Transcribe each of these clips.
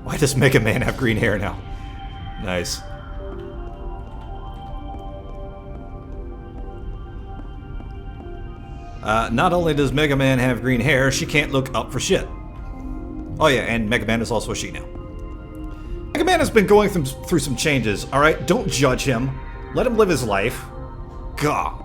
Why does Mega Man have green hair now? Nice. Not only does Mega Man have green hair, she can't look up for shit. Oh yeah, and Mega Man is also a she now. Mega Man has been going through some changes, alright? Don't judge him. Let him live his life. Gah.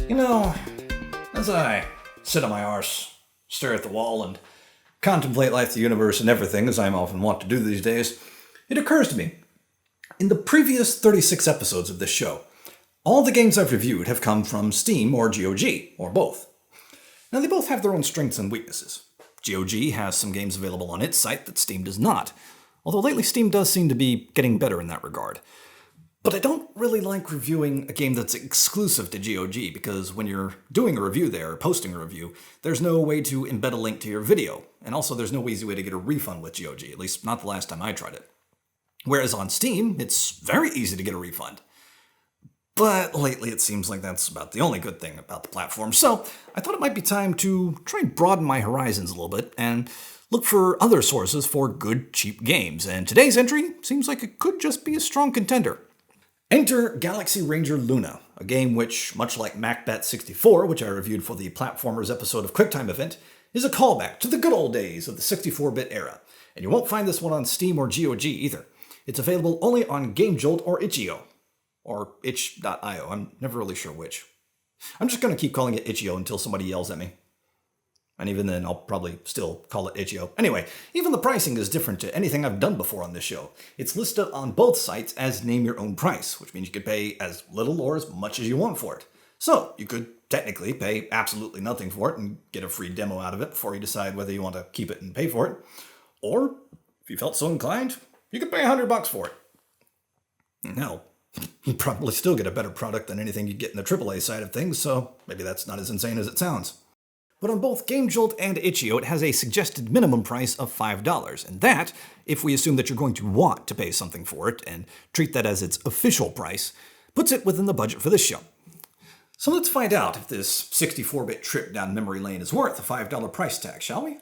You know, as I sit on my arse, stare at the wall, and contemplate life, the universe, and everything, as I'm often wont to do these days, it occurs to me, in the previous 36 episodes of this show, all the games I've reviewed have come from Steam or GOG, or both. Now, they both have their own strengths and weaknesses. GOG has some games available on its site that Steam does not, although lately Steam does seem to be getting better in that regard. But I don't really like reviewing a game that's exclusive to GOG, because when you're doing a review there, or posting a review, there's no way to embed a link to your video, and also there's no easy way to get a refund with GOG, at least not the last time I tried it. Whereas on Steam, it's very easy to get a refund. But lately it seems like that's about the only good thing about the platform, so I thought it might be time to try and broaden my horizons a little bit, and look for other sources for good, cheap games, and today's entry seems like it could just be a strong contender. Enter Galaxy Ranger Luna, a game which, much like MacBat 64, which I reviewed for the Platformers episode of QuickTime Event, is a callback to the good old days of the 64-bit era. And you won't find this one on Steam or GOG either. It's available only on GameJolt or itch.io. Or itch.io, I'm never really sure which. I'm just going to keep calling it itch.io until somebody yells at me. And even then, I'll probably still call it itch.io. Anyway, even the pricing is different to anything I've done before on this show. It's listed on both sites as name your own price, which means you could pay as little or as much as you want for it. So, you could technically pay absolutely nothing for it and get a free demo out of it before you decide whether you want to keep it and pay for it. Or, if you felt so inclined, you could pay $100 for it. Hell, you'd probably still get a better product than anything you'd get in the AAA side of things, so maybe that's not as insane as it sounds. But on both GameJolt and itch.io, it has a suggested minimum price of $5, and that, if we assume that you're going to want to pay something for it and treat that as its official price, puts it within the budget for this show. So let's find out if this 64-bit trip down memory lane is worth a $5 price tag, shall we?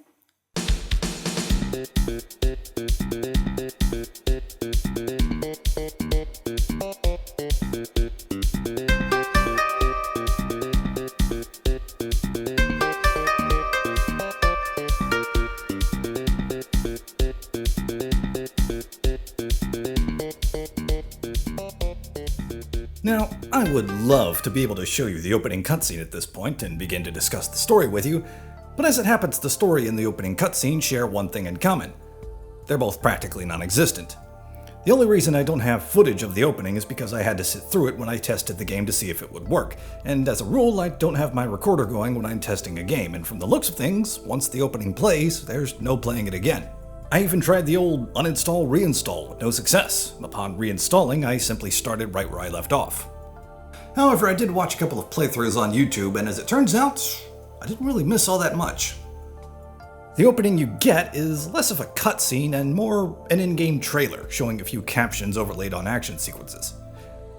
Now, I would love to be able to show you the opening cutscene at this point and begin to discuss the story with you, but as it happens, the story and the opening cutscene share one thing in common. They're both practically non-existent. The only reason I don't have footage of the opening is because I had to sit through it when I tested the game to see if it would work, and as a rule, I don't have my recorder going when I'm testing a game, and from the looks of things, once the opening plays, there's no playing it again. I even tried the old uninstall reinstall with no success. Upon reinstalling, I simply started right where I left off. However, I did watch a couple of playthroughs on YouTube, and as it turns out, I didn't really miss all that much. The opening you get is less of a cutscene and more an in-game trailer, showing a few captions overlaid on action sequences.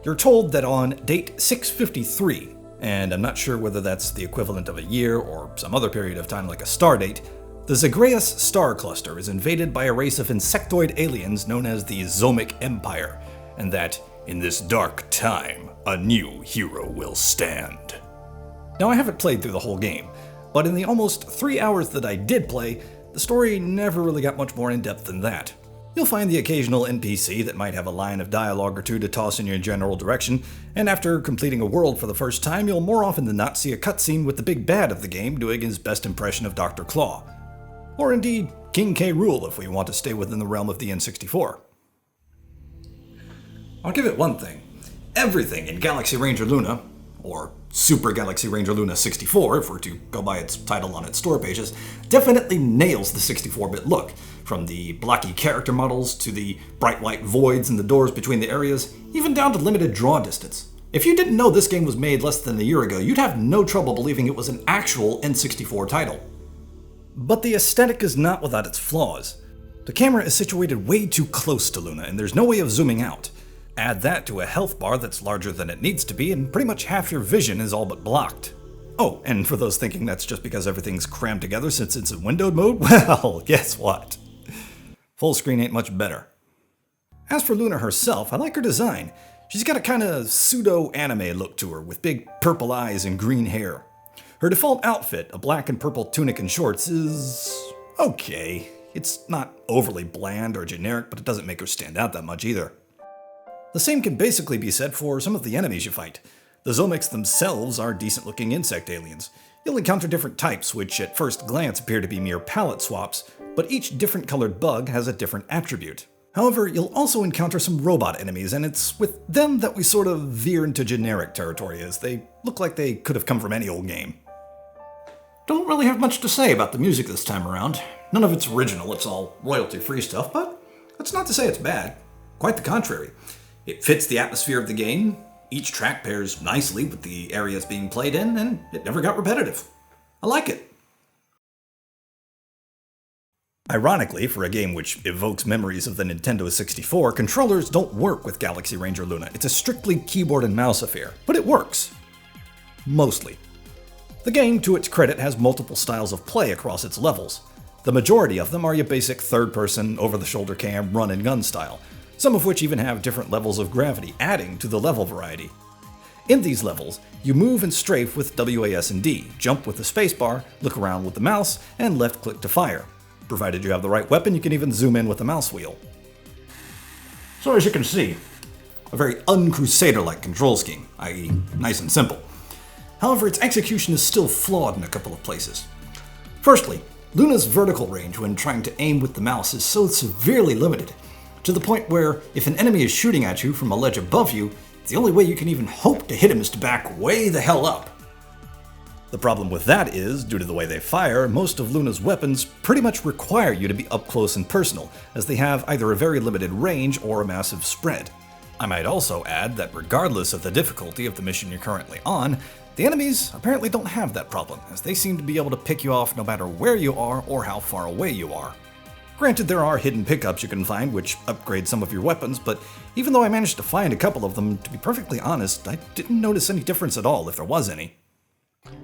You're told that on date 653, and I'm not sure whether that's the equivalent of a year or some other period of time like a star date, the Zagreus star cluster is invaded by a race of insectoid aliens known as the Zomic Empire, and that, in this dark time, a new hero will stand. Now, I haven't played through the whole game, but in the almost 3 hours that I did play, the story never really got much more in-depth than that. You'll find the occasional NPC that might have a line of dialogue or two to toss in your general direction, and after completing a world for the first time, you'll more often than not see a cutscene with the big bad of the game doing his best impression of Dr. Claw. Or indeed, King K. Rool if we want to stay within the realm of the N64. I'll give it one thing. Everything in Galaxy Ranger Luna, or Super Galaxy Ranger Luna 64, if we're to go by its title on its store pages, definitely nails the 64-bit look. From the blocky character models, to the bright white voids in the doors between the areas, even down to limited draw distance. If you didn't know this game was made less than a year ago, you'd have no trouble believing it was an actual N64 title. But the aesthetic is not without its flaws. The camera is situated way too close to Luna, and there's no way of zooming out. Add that to a health bar that's larger than it needs to be, and pretty much half your vision is all but blocked. Oh, and for those thinking that's just because everything's crammed together since it's in windowed mode, well, guess what? Full screen ain't much better. As for Luna herself, I like her design. She's got a kind of pseudo-anime look to her, with big purple eyes and green hair. Her default outfit, a black and purple tunic and shorts, is okay. It's not overly bland or generic, but it doesn't make her stand out that much either. The same can basically be said for some of the enemies you fight. The Zomics themselves are decent-looking insect aliens. You'll encounter different types, which at first glance appear to be mere palette swaps, but each different colored bug has a different attribute. However, you'll also encounter some robot enemies, and it's with them that we sort of veer into generic territory, as they look like they could have come from any old game. Don't really have much to say about the music this time around. None of it's original, it's all royalty-free stuff, but that's not to say it's bad. Quite the contrary. It fits the atmosphere of the game, each track pairs nicely with the areas being played in, and it never got repetitive. I like it. Ironically, for a game which evokes memories of the Nintendo 64, controllers don't work with Galaxy Ranger Luna. It's a strictly keyboard and mouse affair, but it works. Mostly. The game, to its credit, has multiple styles of play across its levels. The majority of them are your basic third-person, over-the-shoulder cam, run-and-gun style, some of which even have different levels of gravity, adding to the level variety. In these levels, you move and strafe with WAS and D, jump with the spacebar, look around with the mouse, and left-click to fire. Provided you have the right weapon, you can even zoom in with the mouse wheel. So as you can see, a very un-Crusader-like control scheme, i.e. nice and simple. However, its execution is still flawed in a couple of places. Firstly, Luna's vertical range when trying to aim with the mouse is so severely limited, to the point where if an enemy is shooting at you from a ledge above you, the only way you can even hope to hit him is to back way the hell up. The problem with that is, due to the way they fire, most of Luna's weapons pretty much require you to be up close and personal, as they have either a very limited range or a massive spread. I might also add that regardless of the difficulty of the mission you're currently on, the enemies apparently don't have that problem, as they seem to be able to pick you off no matter where you are or how far away you are. Granted, there are hidden pickups you can find which upgrade some of your weapons, but even though I managed to find a couple of them, to be perfectly honest, I didn't notice any difference at all if there was any.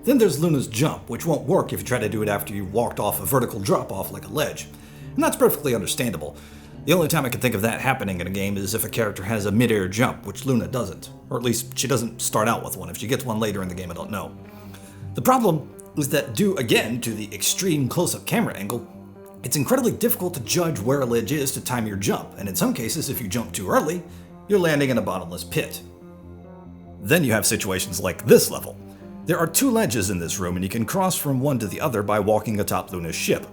Then there's Luna's jump, which won't work if you try to do it after you've walked off a vertical drop-off like a ledge. And that's perfectly understandable. The only time I can think of that happening in a game is if a character has a mid-air jump, which Luna doesn't. Or at least she doesn't start out with one. If she gets one later in the game, I don't know. The problem is that due again to the extreme close-up camera angle, it's incredibly difficult to judge where a ledge is to time your jump, and in some cases, if you jump too early, you're landing in a bottomless pit. Then you have situations like this level. There are 2 ledges in this room, and you can cross from one to the other by walking atop Luna's ship.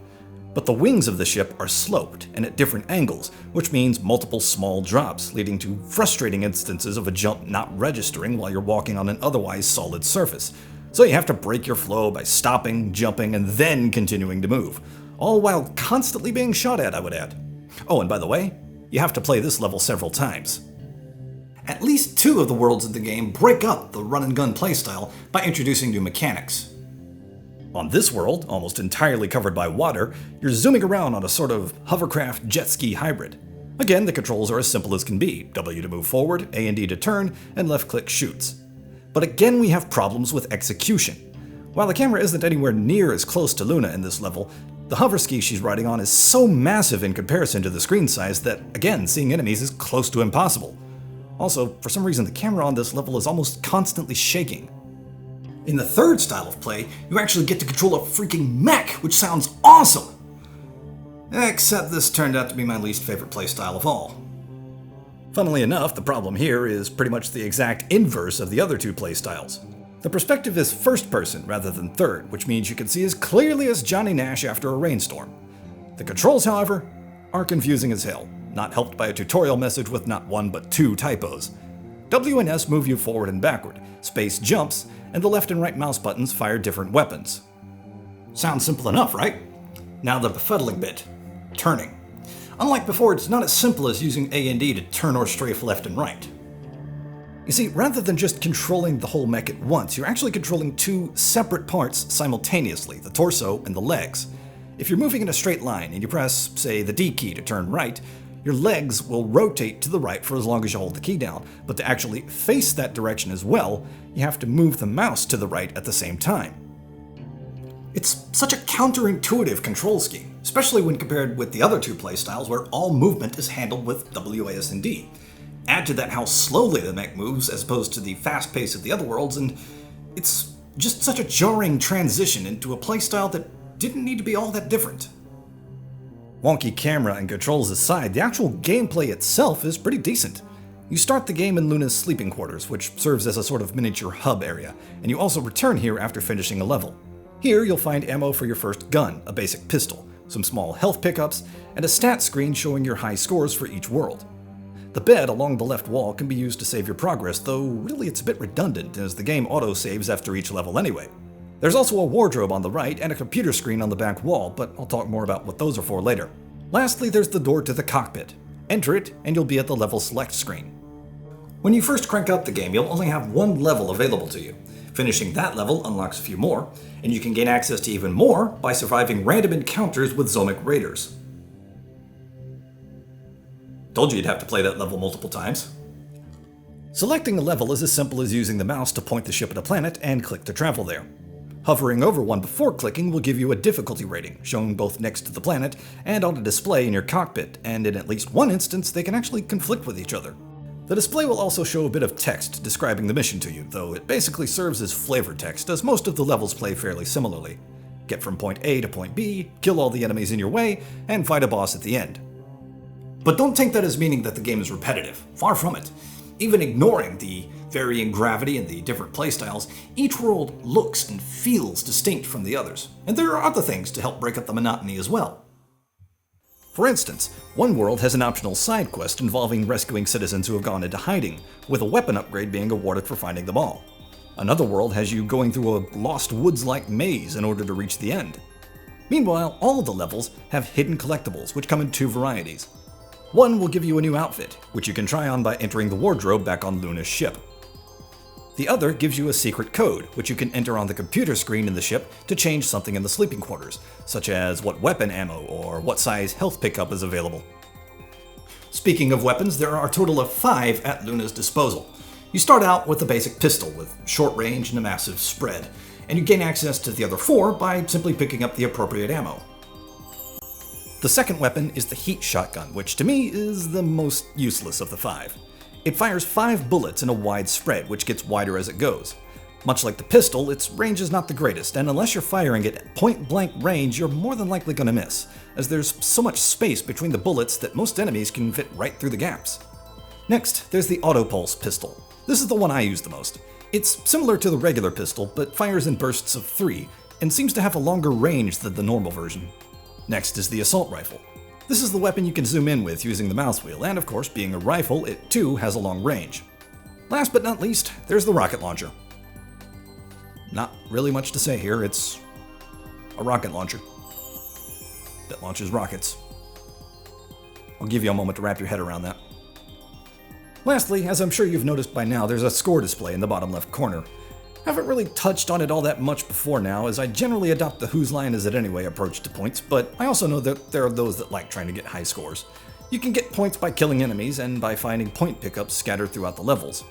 But the wings of the ship are sloped and at different angles, which means multiple small drops, leading to frustrating instances of a jump not registering while you're walking on an otherwise solid surface. So you have to break your flow by stopping, jumping, and then continuing to move. All while constantly being shot at, I would add. Oh, and by the way, you have to play this level several times. At least 2 of the worlds in the game break up the run-and-gun playstyle by introducing new mechanics. On this world, almost entirely covered by water, you're zooming around on a sort of hovercraft jet ski hybrid. Again, the controls are as simple as can be: W to move forward, A and D to turn, and left-click shoots. But again, we have problems with execution. While the camera isn't anywhere near as close to Luna in this level, the hover ski she's riding on is so massive in comparison to the screen size that, again, seeing enemies is close to impossible. Also, for some reason, the camera on this level is almost constantly shaking. In the third style of play, you actually get to control a freaking mech, which sounds awesome! Except this turned out to be my least favorite playstyle of all. Funnily enough, the problem here is pretty much the exact inverse of the other 2 playstyles. The perspective is first person rather than third, which means you can see as clearly as Johnny Nash after a rainstorm. The controls, however, are confusing as hell, not helped by a tutorial message with not one but two typos. W and S move you forward and backward, space jumps, and the left and right mouse buttons fire different weapons. Sounds simple enough, right? Now the befuddling bit, turning. Unlike before, it's not as simple as using A and D to turn or strafe left and right. You see, rather than just controlling the whole mech at once, you're actually controlling two separate parts simultaneously, the torso and the legs. If you're moving in a straight line and you press, say, the D key to turn right, your legs will rotate to the right for as long as you hold the key down, but to actually face that direction as well, you have to move the mouse to the right at the same time. It's such a counterintuitive control scheme, especially when compared with the other two playstyles where all movement is handled with WASD. Add to that how slowly the mech moves as opposed to the fast pace of the other worlds, and it's just such a jarring transition into a playstyle that didn't need to be all that different. Wonky camera and controls aside, the actual gameplay itself is pretty decent. You start the game in Luna's sleeping quarters, which serves as a sort of miniature hub area, and you also return here after finishing a level. Here you'll find ammo for your first gun, a basic pistol, some small health pickups, and a stat screen showing your high scores for each world. The bed along the left wall can be used to save your progress, though really it's a bit redundant as the game auto-saves after each level anyway. There's also a wardrobe on the right and a computer screen on the back wall, but I'll talk more about what those are for later. Lastly, there's the door to the cockpit. Enter it, and you'll be at the level select screen. When you first crank up the game, you'll only have one level available to you. Finishing that level unlocks a few more, and you can gain access to even more by surviving random encounters with Zomic raiders. Told you you'd have to play that level multiple times. Selecting a level is as simple as using the mouse to point the ship at a planet and click to travel there. Hovering over one before clicking will give you a difficulty rating, shown both next to the planet and on a display in your cockpit, and in at least one instance they can actually conflict with each other. The display will also show a bit of text describing the mission to you, though it basically serves as flavor text, as most of the levels play fairly similarly. Get from point A to point B, kill all the enemies in your way, and fight a boss at the end. But don't take that as meaning that the game is repetitive. Far from it. Even ignoring the varying gravity and the different playstyles, each world looks and feels distinct from the others, and there are other things to help break up the monotony as well. For instance, one world has an optional side quest involving rescuing citizens who have gone into hiding, with a weapon upgrade being awarded for finding them all. Another world has you going through a lost woods-like maze in order to reach the end. Meanwhile, all of the levels have hidden collectibles, which come in two varieties. One will give you a new outfit, which you can try on by entering the wardrobe back on Luna's ship. The other gives you a secret code, which you can enter on the computer screen in the ship to change something in the sleeping quarters, such as what weapon ammo or what size health pickup is available. Speaking of weapons, there are a total of 5 at Luna's disposal. You start out with a basic pistol with short range and a massive spread, and you gain access to the other 4 by simply picking up the appropriate ammo. The second weapon is the heat shotgun, which to me is the most useless of the 5. It fires 5 bullets in a wide spread, which gets wider as it goes. Much like the pistol, its range is not the greatest, and unless you're firing it at point-blank range, you're more than likely going to miss, as there's so much space between the bullets that most enemies can fit right through the gaps. Next, there's the auto-pulse pistol. This is the one I use the most. It's similar to the regular pistol, but fires in bursts of 3, and seems to have a longer range than the normal version. Next is the assault rifle. This is the weapon you can zoom in with using the mouse wheel, and of course, being a rifle, it too has a long range. Last but not least, there's the rocket launcher. Not really much to say here, it's a rocket launcher that launches rockets. I'll give you a moment to wrap your head around that. Lastly, as I'm sure you've noticed by now, there's a score display in the bottom left corner. I haven't really touched on it all that much before now, as I generally adopt the whose line is it anyway approach to points, but I also know that there are those that like trying to get high scores. You can get points by killing enemies and by finding point pickups scattered throughout the levels.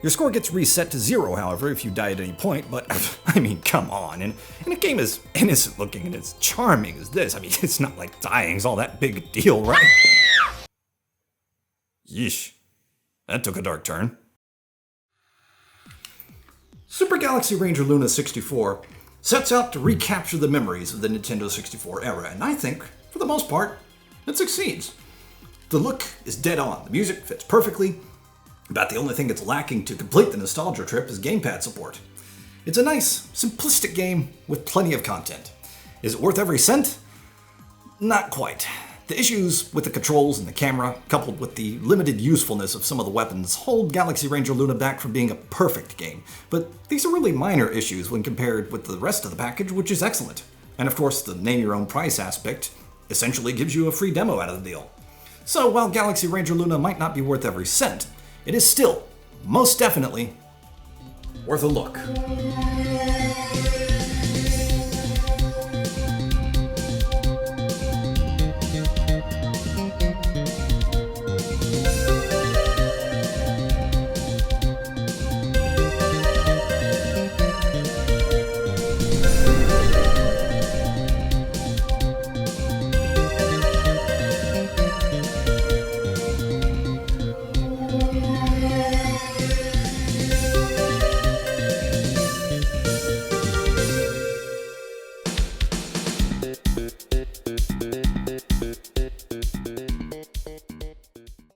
Your score gets reset to 0, however, if you die at any point, but I mean, come on, and a game as innocent looking and as charming as this, I mean, it's not like dying's all that big a deal, right? Yeesh, that took a dark turn. Super Galaxy Ranger Luna 64 sets out to recapture the memories of the Nintendo 64 era, and I think, for the most part, it succeeds. The look is dead on, the music fits perfectly. About the only thing it's lacking to complete the nostalgia trip is gamepad support. It's a nice, simplistic game with plenty of content. Is it worth every cent? not quite. The issues with the controls and the camera, coupled with the limited usefulness of some of the weapons, hold Galaxy Ranger Luna back from being a perfect game. But these are really minor issues when compared with the rest of the package, which is excellent. And of course, the name-your-own-price aspect essentially gives you a free demo out of the deal. So while Galaxy Ranger Luna might not be worth every cent, it is still, most definitely, worth a look.